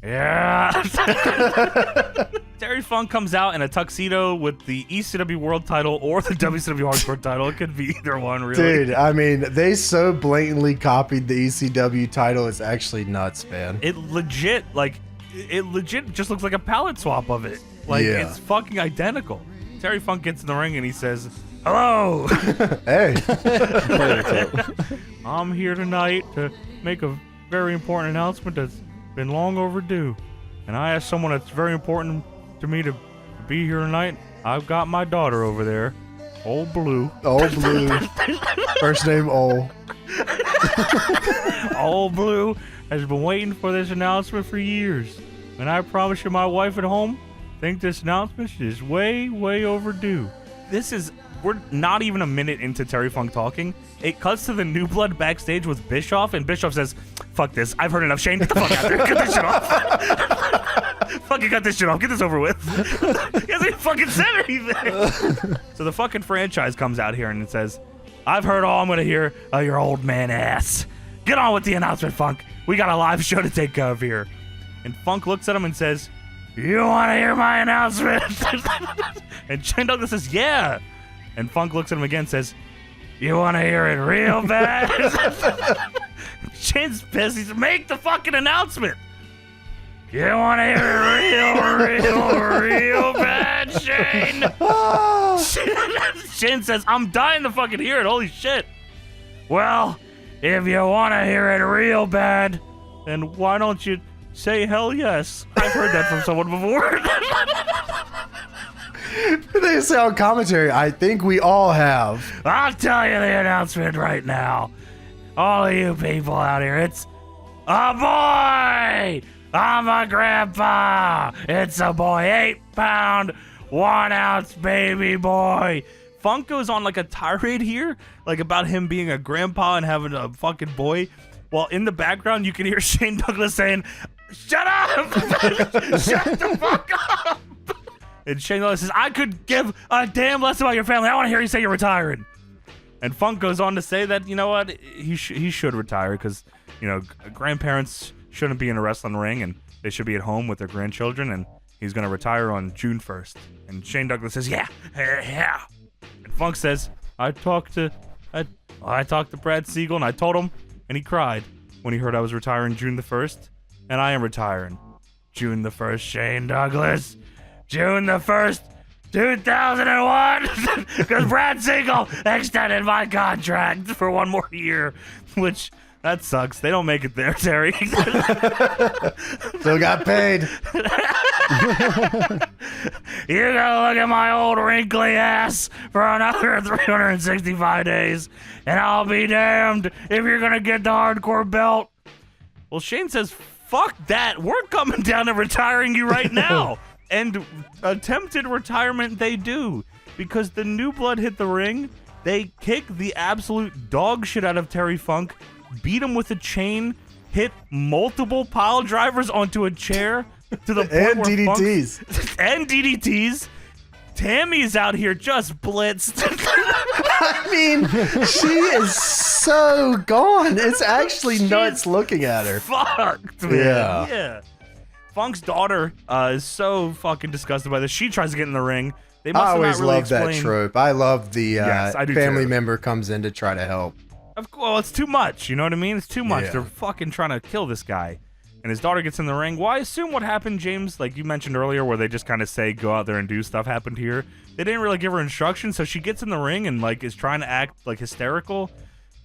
Yeah. Terry Funk comes out in a tuxedo with the ECW World title or the WCW Hardcore title. It could be either one, really. Dude, I mean, they so blatantly copied the ECW title. It's actually nuts, man. It legit just looks like a palette swap of it. Like, It's fucking identical. Terry Funk gets in the ring and he says, "Hello." Hey. I'm here tonight to make a very important announcement that's been long overdue. And I asked someone that's very important to me to be here tonight. I've got my daughter over there, Old Blue. Old Blue. First name Ol. Old Blue has been waiting for this announcement for years. And I promise you, my wife at home think this announcement is way, way overdue. We're not even a minute into Terry Funk talking. It cuts to the New Blood backstage with Bischoff, and Bischoff says, "Fuck this. I've heard enough. Shane, get the fuck out there. Get this shit off." Fucking cut this shit off. Get this over with. He hasn't even fucking said anything. So the fucking franchise comes out here and it says, "I've heard all I'm gonna hear of your old man ass. Get on with the announcement, Funk. We got a live show to take care of here." And Funk looks at him and says, "You want to hear my announcement?" And Shane Douglas says, "Yeah." And Funk looks at him again and says, "You want to hear it real bad?" Shane's pissed. He says, "Make the fucking announcement." "You want to hear it real bad, Shane?" Shane says, "I'm dying to fucking hear it. Holy shit." "Well, if you want to hear it real bad, then why don't you say hell yes?" I've heard that from someone before. They say on commentary, I think we all have. I'll tell you the announcement right now. All of you people out here, it's a boy! I'm a grandpa! It's a boy, 8-pound, 1-ounce baby boy. Funk goes on like a tirade here, like about him being a grandpa and having a fucking boy. While in the background, you can hear Shane Douglas saying, "Shut up! Shut the fuck up!" And Shane Douglas says, "I could give a damn less about your family. I want to hear you say you're retiring." And Funk goes on to say that, you know what, he should retire because, you know, grandparents shouldn't be in a wrestling ring and they should be at home with their grandchildren, and he's going to retire on June 1st. And Shane Douglas says, yeah. And Funk says, I talked to Brad Siegel and I told him, and he cried when he heard I was retiring June the 1st, and I am retiring June the 1st, Shane Douglas. June the 1st, 2001, because Brad Siegel extended my contract for one more year, which, that sucks. They don't make it there, Terry. Still got paid. You're gonna look at my old wrinkly ass for another 365 days, and I'll be damned if you're gonna get the hardcore belt. Well, Shane says, fuck that. We're coming down and retiring you right now. And attempted retirement they do, because the New Blood hit the ring. They kick the absolute dog shit out of Terry Funk, beat him with a chain, hit multiple pile drivers onto a chair to the point and where DDTs. And DDTs. Tammy's out here just blitzed. I mean, she is so gone. It's actually nuts looking at her. Fucked, man. Yeah. Funk's daughter is so fucking disgusted by this. She tries to get in the ring. They must I always not really love that trope. I love the family member comes in to try to help. Well, it's too much. You know what I mean? It's too much. Yeah. They're fucking trying to kill this guy. And his daughter gets in the ring. Well, I assume what happened, James, like you mentioned earlier, where they just kind of say, go out there and do stuff, happened here. They didn't really give her instructions, so she gets in the ring and like is trying to act like hysterical.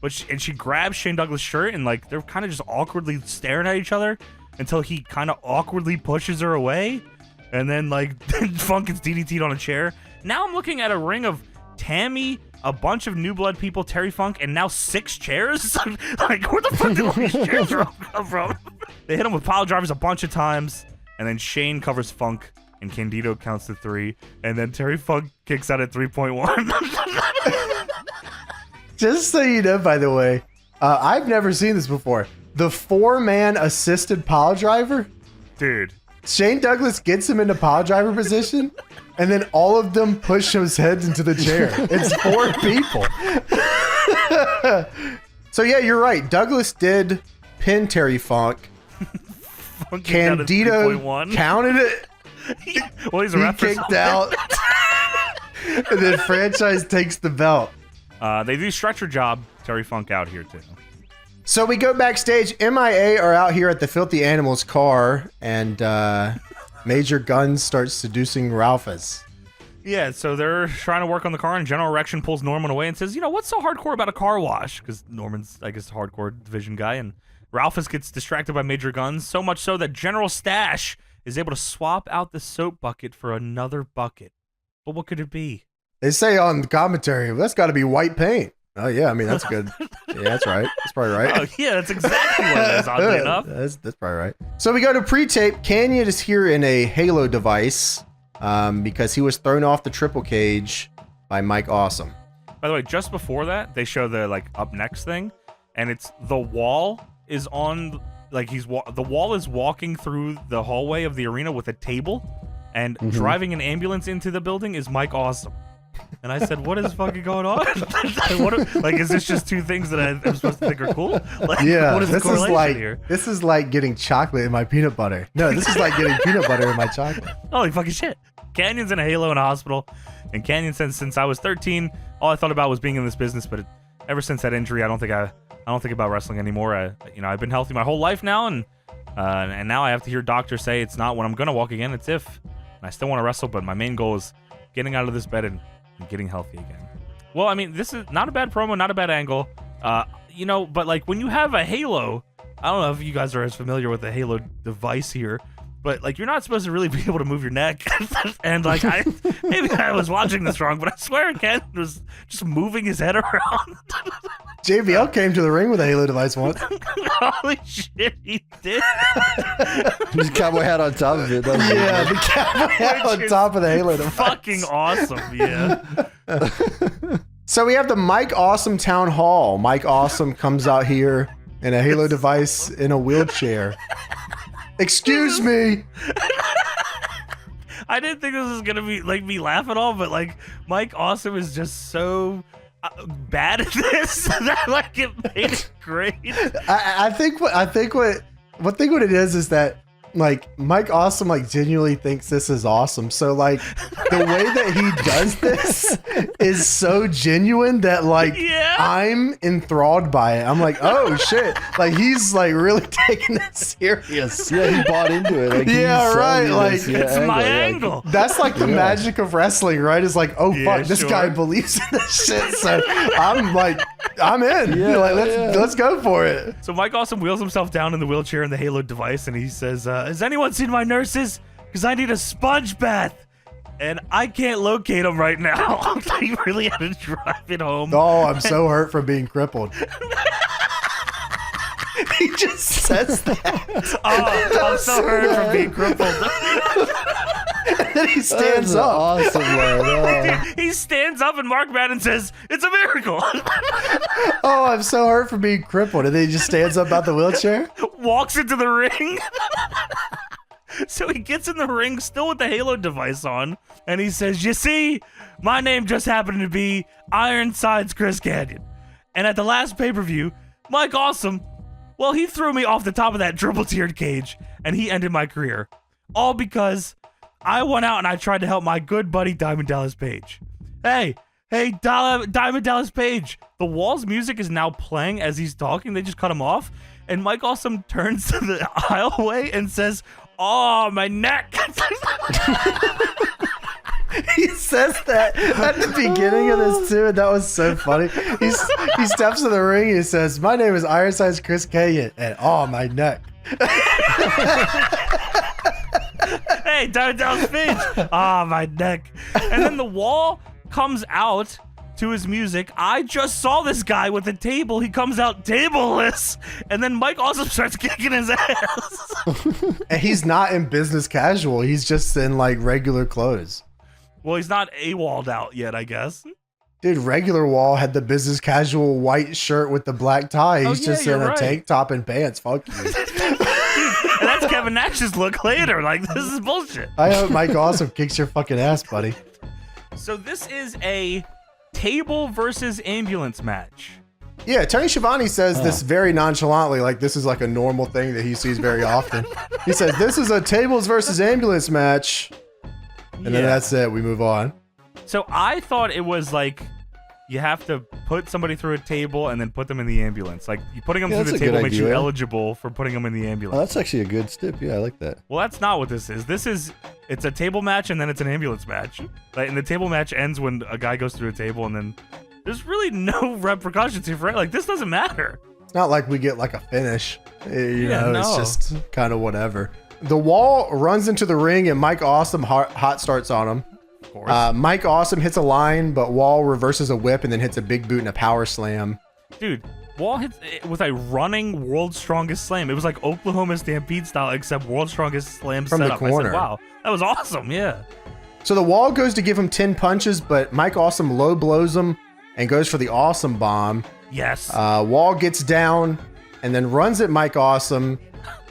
But she grabs Shane Douglas' shirt and like they're kind of just awkwardly staring at each other until he kind of awkwardly pushes her away. And then like Funk gets DDT'd on a chair. Now I'm looking at a ring of Tammy, a bunch of New Blood people, Terry Funk, and now 6 chairs? Like, where the fuck did all these chairs come from? They hit him with pile drivers a bunch of times, and then Shane covers Funk, and Candido counts to 3, and then Terry Funk kicks out at 3.1. Just so you know, by the way, I've never seen this before. The 4-man assisted pile driver? Dude. Shane Douglas gets him into pile driver position, and then all of them push his heads into the chair. It's 4 people. So yeah, you're right. Douglas did pin Terry Funk. Candido counted it. Well, he's a He ref. kicked out. And then Franchise takes the belt. They do stretcher job Terry Funk out here too. So we go backstage. MIA are out here at the Filthy Animals car, and Major Guns starts seducing Ralphus. Yeah, so they're trying to work on the car, and General Erection pulls Norman away and says, you know, what's so hardcore about a car wash? Because Norman's, I guess, a hardcore division guy, and Ralphus gets distracted by Major Guns, so much so that General Stash is able to swap out the soap bucket for another bucket. But what could it be? They say on the commentary, that's got to be white paint. Oh, yeah, I mean, that's good. Yeah, that's right. That's probably right. Oh, yeah, that's exactly what it is, oddly enough. That's probably right. So we go to pre-tape. Canyon is here in a Halo device because he was thrown off the triple cage by Mike Awesome. By the way, just before that, they show the, like, up next thing, and it's the wall is on, like, the wall is walking through the hallway of the arena with a table, and driving an ambulance into the building is Mike Awesome. And I said, what is fucking going on? Is this just two things that I'm supposed to think are cool? Like, yeah, what is the correlation here? This is like getting chocolate in my peanut butter. No, this is like getting peanut butter in my chocolate. Holy fucking shit. Canyon's in a Halo in a hospital, and Canyon says since I was 13, all I thought about was being in this business, but ever since that injury, I don't think about wrestling anymore. I've been healthy my whole life now, and now I have to hear doctors say it's not when I'm gonna walk again, it's if. And I still want to wrestle, but my main goal is getting out of this bed and getting healthy again. Well, I mean, this is not a bad promo, not a bad angle. But like when you have a Halo, I don't know if you guys are as familiar with the Halo device here, but like you're not supposed to really be able to move your neck. And like maybe I was watching this wrong, but I swear Ken was just moving his head around. JBL came to the ring with a Halo device once. Holy shit, he did. Just cowboy hat on top of it. Yeah, the cowboy hat on top of the Halo device. Fucking awesome, yeah. So we have the Mike Awesome Town Hall. Mike Awesome comes out here in a Halo device in a wheelchair. Excuse me. I didn't think this was gonna be like me laugh at all, but like Mike Awesome is just so bad at this that like it made it great. I think what it is that like Mike Awesome like genuinely thinks this is awesome. So like the way that he does this is so genuine that like I'm enthralled by it. I'm like, oh shit. Like he's like really taking it serious. Yeah, he bought into it. Like, yeah, right. Like it's my angle. That's like the magic of wrestling, right? It's like, oh fuck, this guy believes in this shit. So I'm like, I'm in. Yeah, like let's go for it. So Mike Awesome wheels himself down in the wheelchair in the Halo device, and he says, has anyone seen my nurses? Because I need a sponge bath. And I can't locate them right now. He really had to drive it home. Oh, I'm so hurt from being crippled. He just says that. Oh, I'm so hurt from being crippled. And then he stands up. Awesome, man. He stands up and Mark Madden says, it's a miracle. Oh, I'm so hurt from being crippled. And then he just stands up out the wheelchair. Walks into the ring. So he gets in the ring still with the Halo device on, and he says, you see, my name just happened to be Ironside's Chris Canyon. And at the last pay-per-view, Mike Awesome, well, he threw me off the top of that triple-tiered cage, and he ended my career. All because I went out and I tried to help my good buddy Diamond Dallas Page. Hey, Diamond Dallas Page. The Wall's music is now playing as he's talking. They just cut him off. And Mike Awesome turns to the aisleway and says, oh, my neck. He says that at the beginning of this too, and that was so funny. He steps in the ring and he says, my name is Ironside's Chris Canyon, and oh, my neck. Hey, Diamond Dallas Page. Ah, my neck. And then the Wall comes out to his music. I just saw this guy with a table. He comes out tableless, and then Mike Awesome starts kicking his ass. And he's not in business casual. He's just in like regular clothes. Well, he's not AWOL'd out yet, I guess. Dude, regular Wall had the business casual white shirt with the black tie. He's just in a tank top and pants. Fuck you. And that's Kevin Nash's look later. Like, this is bullshit. I hope Mike Awesome kicks your fucking ass, buddy. So this is a table versus ambulance match. Yeah, Tony Schiavone says this very nonchalantly, like this is like a normal thing that he sees very often. He says, this is a tables versus ambulance match. And then that's it. We move on. So I thought it was like you have to put somebody through a table and then put them in the ambulance. Like you putting them through the table makes you eligible for putting them in the ambulance. Oh, that's actually a good stip. Yeah, I like that. Well, that's not what this is. It's a table match and then it's an ambulance match. Like, and the table match ends when a guy goes through a table and then there's really no repercussions here for it. Like, this doesn't matter. It's not like we get like a finish. You know, it's just kind of whatever. The Wall runs into the ring and Mike Awesome hot starts on him. Of course. Mike Awesome hits a line, but Wall reverses a whip and then hits a big boot and a power slam. Dude, Wall hits it with a running World's Strongest Slam. It was like Oklahoma Stampede style, except World's Strongest Slam from setup. the corner. I said, wow, that was awesome. Yeah. So the Wall goes to give him 10 punches, but Mike Awesome low blows him and goes for the Awesome Bomb. Yes. Wall gets down and then runs at Mike Awesome.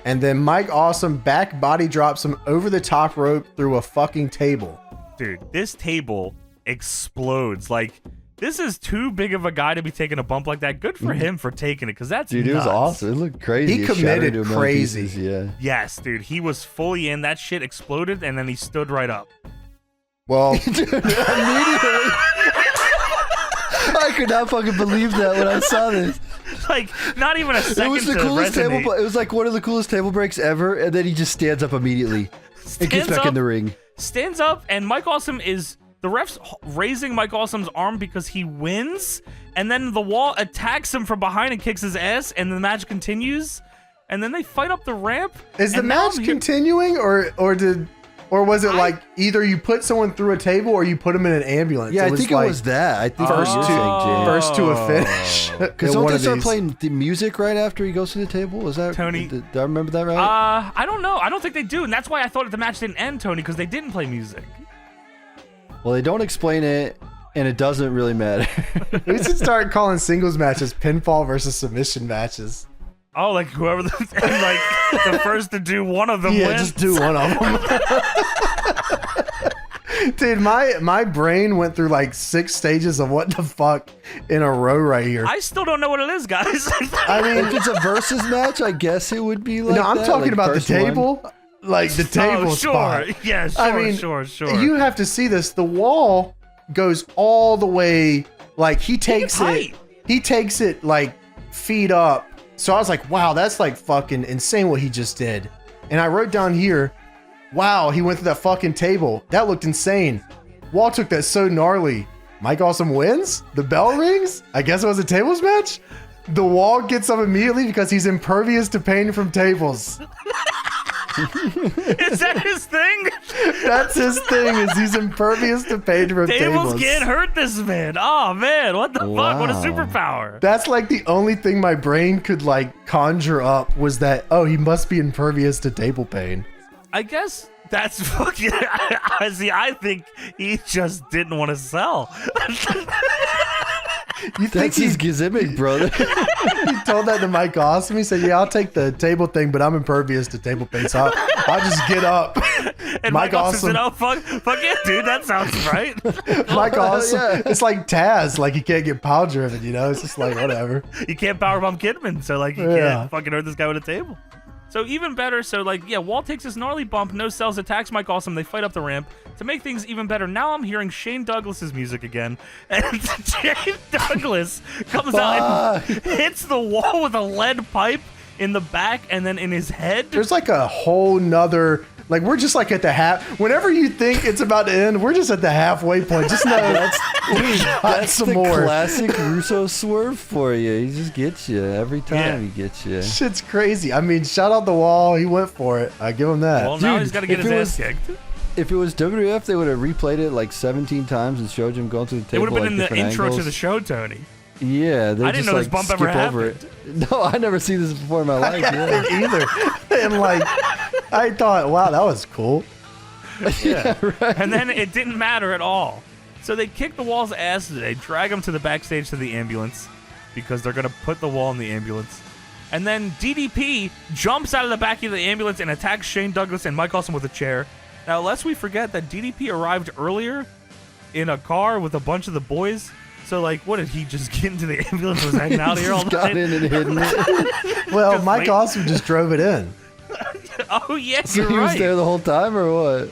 And then Mike Awesome back body drops him over the top rope through a fucking table. Dude, this table explodes. Like, this is too big of a guy to be taking a bump like that. Good for him for taking it, because that's Dude, nuts. it was awesome. It looked crazy. He It committed shattered him in crazy. pieces, yeah. Yes, dude. He was fully in. That shit exploded, and then he stood right up. Well, Dude, immediately. I could not fucking believe that when I saw this. Like, not even a second It was the to coolest resonate. table. It was like one of the coolest table breaks ever, and then he just stands up immediately and gets back in the ring. Stands up, and Mike Awesome is... The ref's raising Mike Awesome's arm because he wins, and then the Wall attacks him from behind and kicks his ass, and the match continues, and then they fight up the ramp. is the match continuing, or was it like either you put someone through a table or you put them in an ambulance? Yeah, I think it like was that. I think first to a finish. Because don't they start playing the music right after he goes to the table? Was that Tony? Did I remember that right? I don't know. I don't think they do, and that's why I thought the match didn't end, Tony, because they didn't play music. Well, they don't explain it, and it doesn't really matter. We should start calling singles matches pinfall versus submission matches. Oh, like whoever the first to do one of them Yeah, wins. just do one of them. Dude, my brain went through like 6 stages of what the fuck in a row right here. I still don't know what it is, guys. I mean, If it's a versus match, I guess it would be like no, I'm that, talking like about the first one. table. Like the table spot. Yeah, sure, I mean, sure. You have to see this. The Wall goes all the way. Like he takes it like feet up. So I was like, wow, that's like fucking insane what he just did. And I wrote down here, wow, he went through that fucking table. That looked insane. Wall took that so gnarly. Mike Awesome wins. The bell rings. I guess it was a tables match. The Wall gets up immediately because he's impervious to pain from tables. Is that his thing? That's his thing, is he's impervious to pain from tables. Tables can't hurt this man. Oh man, what the fuck? What a Wow. superpower. That's like the only thing my brain could like conjure up was that, oh, he must be impervious to table pain. I guess that's fucking. I think he just didn't want to sell. You think That's his gimmick, brother. he told that to Mike Awesome? He said, yeah, I'll take the table thing, but I'm impervious to table pain, so I'll just get up. And Mike Awesome said, "Oh fuck yeah, dude, that sounds right." Mike Awesome, Yeah. it's like Taz, like he can't get power driven, you know? It's just like, whatever. You can't powerbomb Kidman, so like you can't fucking hurt this guy with a table. So even better, so like, yeah, Wall takes his gnarly bump, no sells, attacks Mike Awesome, they fight up the ramp. To make things even better, now I'm hearing Shane Douglas's music again, and Shane Douglas comes out and hits the Wall with a lead pipe in the back and then in his head. There's like a whole nother, like we're just like at the half, whenever you think it's about to end, we're just at the halfway point. Just know that's some the more. classic Russo swerve for you. He just gets you every time. He gets you. Shit's crazy. I mean, shout out the Wall. He went for it. I give him that. Well, now Dude, he's got to get if his it ass was- kicked. If it was WWF, they would have replayed it like 17 times and showed him going through the It table. would have been like in the different intro angles. to the show, Tony. Yeah, they I didn't just, know like, this bump skip ever over happened. it. No, I never seen this before in my life. Yeah. Either. And like, I thought, wow, that was cool. Yeah. And then it didn't matter at all. So they kick the Wall's ass. They drag him to the backstage to the ambulance because they're going to put the Wall in the ambulance. And then DDP jumps out of the back of the ambulance and attacks Shane Douglas and Mike Awesome with a chair. Now, lest we forget that DDP arrived earlier in a car with a bunch of the boys. So, like, what did he just get into the ambulance and was hanging out here all Just got night? in and hidden it. Well, Just Mike wait. Awesome just drove it in. Oh, yes, So you're he was right. there the whole time, or what?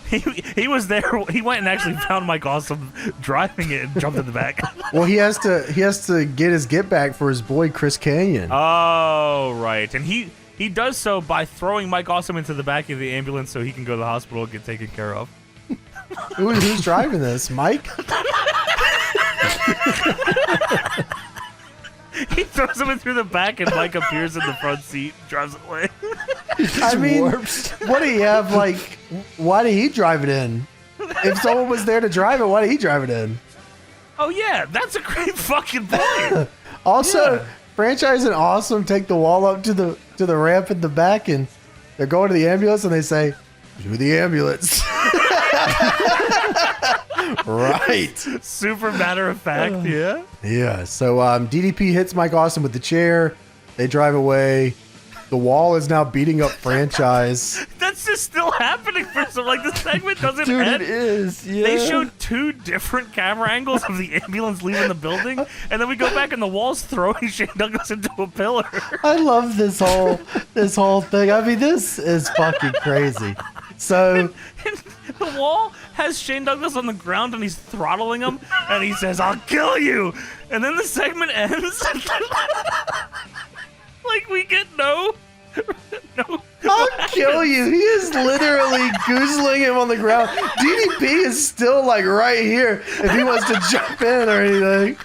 He was there. He went and actually found Mike Awesome driving it and jumped in the back. Well, he has to get his get back for his boy Chris Canyon. Oh, right. And he does so by throwing Mike Awesome into the back of the ambulance so he can go to the hospital and get taken care of. Who's driving this, Mike? He throws him in through the back and Mike appears in the front seat, drives it away. I mean, warps. what do you have? Like, why did he drive it in? If someone was there to drive it, why did he drive it in? Oh, yeah. That's a great fucking point. Also, Yeah. Franchise and Awesome take the wall up to the ramp in the back, and they're going to the ambulance, and they say, "To the ambulance." Right. Super matter of fact, yeah. Yeah. So DDP hits Mike Awesome with the chair. They drive away. The wall is now beating up Franchise. That's just still happening for some. Like, the segment doesn't Dude, end. it is. Yeah. They showed 2 different camera angles of the ambulance leaving the building, and then we go back and the wall's throwing Shane Douglas into a pillar. I love this whole thing. I mean, this is fucking crazy. So And the wall has Shane Douglas on the ground and he's throttling him, and he says, "I'll kill you." And then the segment ends. Like, we get no. I'll kill you. He is literally goozling him on the ground. DDP is still like right here if he wants to jump in or anything.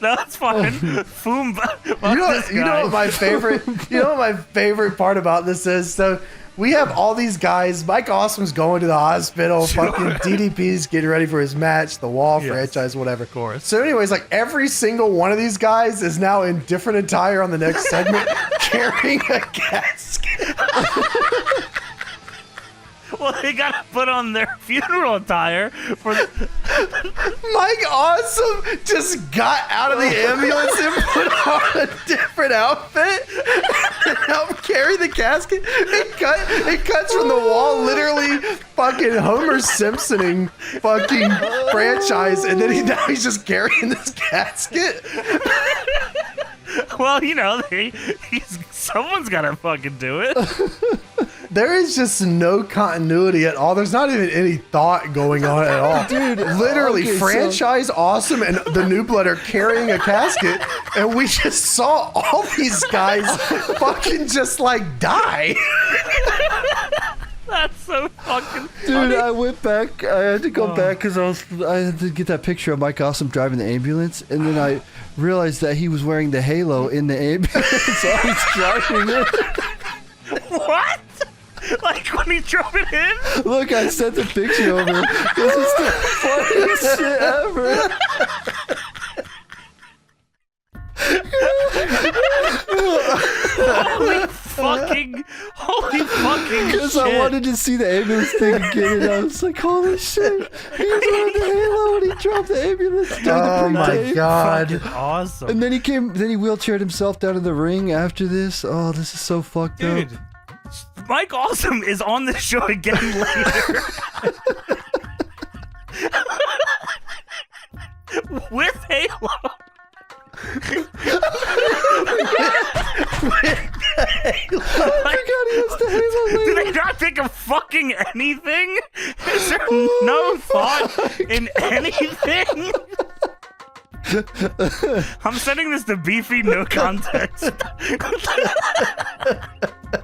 No, it's fine. Foom. You know what my favorite part about this is? So we have all these guys. Mike Awesome's going to the hospital. Fucking DDP's getting ready for his match, the Wall Yes. franchise, whatever. Of course. So anyways, like every single one of these guys is now in different attire on the next segment, carrying a casket. Well, they gotta put on their funeral attire for. Mike Awesome just got out of the ambulance and put on a different outfit and helped carry the casket. It cuts from the wall, literally fucking Homer Simpsoning fucking Franchise, and then now he's just carrying this casket. Well, you know, someone's gotta fucking do it. There is just no continuity at all. There's not even any thought going on at all. Dude, literally, okay, so- Franchise, Awesome, and the New Blood are carrying a casket, and we just saw all these guys fucking just like die. That's so fucking Dude, funny. I went back. I had to go back because I had to get that picture of Mike Awesome driving the ambulance, and then I realized that he was wearing the halo in the ambulance. So I was driving it. What? Like when he drove it in? Look, I sent the picture over. This is the funniest shit ever. Holy fucking Because shit. I wanted to see the ambulance thing again, and I was like, holy shit. He was wearing the halo when he dropped the ambulance during Oh the my pre-tape. god. Fucking awesome. And then he wheelchaired himself down to the ring after this. Oh, this is so fucked up. Dude, Mike Awesome is on this show again later. With Halo. I forgot he has the halo Do later. they not think of fucking anything? Is there no thought in anything? I'm sending this to Beefy, no context.